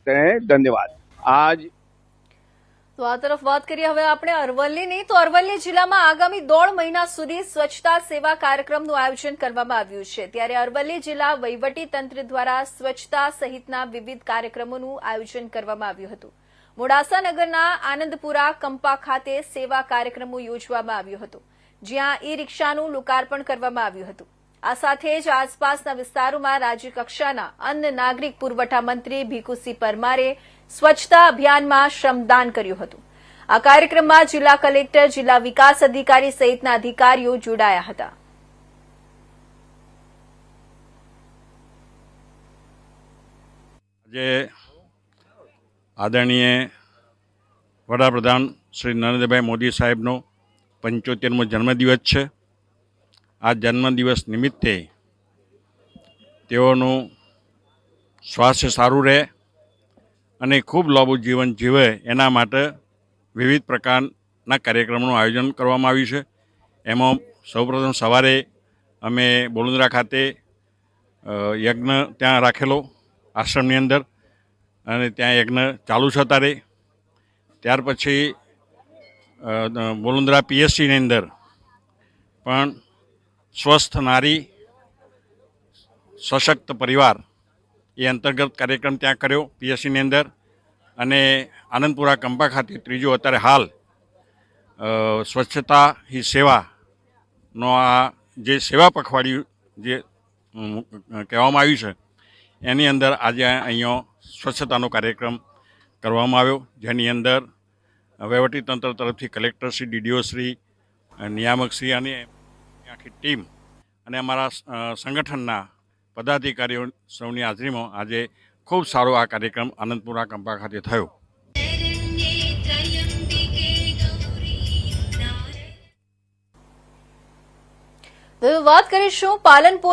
करते हैं। धन्यवाद। आज તો આ તરફ વાત કરીએ હવે આપણે અરવલ્લીની, તો અરવલ્લી જિલ્લામાં આગામી 1.5 મહિના સુધી સ્વચ્છતા સેવા કાર્યક્રમનું આયોજન કરવામાં આવ્યું છે। ત્યારે અરવલ્લી જિલ્લા વહીવટીતંત્ર દ્વારા સ્વચ્છતા સહિતના વિવિધ કાર્યક્રમોનું આયોજન કરવામાં આવ્યું હતું। મોડાસા નગરના આનંદપુરા કંપા ખાતે સેવા કાર્યક્રમો યોજવામાં આવ્યો હતો, જ્યાં ઈ-રિક્ષાનું લોકાર્પણ કરવામાં આવ્યું હતું। આ સાથે જ આસપાસના વિસ્તારોમાં રાજ્યકક્ષાના અન્ન નાગરિક પુરવઠા મંત્રી ભીખુસિંહ પરમારે સ્વચ્છતા અભિયાનમાં શ્રમદાન કર્યું હતું। આ કાર્યક્રમમાં જિલ્લા કલેક્ટર, જિલ્લા વિકાસ અધિકારી સહિતના અધિકારીઓ જોડાયા હતા। આજે આદરણીય વડાપ્રધાન શ્રી નરેન્દ્રભાઈ મોદી સાહેબનો 75મો જન્મદિવસ છે। આ જન્મદિવસ નિમિત્તે તેઓનું સ્વાસ્થ્ય સારું રહે અને ખૂબ લાંબુ જીવન જીવે એના માટે વિવિધ પ્રકારના કાર્યક્રમોનું આયોજન કરવામાં આવ્યું છે। એમાં સૌપ્રથમ સવારે અમે બોલુંદ્રા ખાતે યજ્ઞ ત્યાં રાખેલો આશ્રમની અંદર, અને ત્યાં યજ્ઞ ચાલુ છે અત્યારે। ત્યાર પછી બોલુંદ્રા પીએસસીની અંદર પણ સ્વસ્થ નારી સશક્ત પરિવાર એ અંતર્ગત કાર્યક્રમ ત્યાં કર્યો પીએસસીની અંદર। અને આનંદપુરા કંપા ખાતે ત્રીજો અત્યારે હાલ સ્વચ્છતા હી સેવાનો આ જે સેવા પખવાડિયું જે કહેવામાં આવ્યું છે એની અંદર આજે અહીંયા સ્વચ્છતાનો કાર્યક્રમ કરવામાં આવ્યો, જેની અંદર વહીવટીતંત્ર તરફથી કલેક્ટરશ્રી, ડીડીઓશ્રી, નિયામકશ્રી અને આખી ટીમ અને અમારા સંગઠનના પદાધિકારીઓ સૌની હાજરીમાં આજે ખૂબ સારો આ કાર્યક્રમ આનંદપુરા કંપા ખાતે થયો। વાત કરીશું પાલનપુર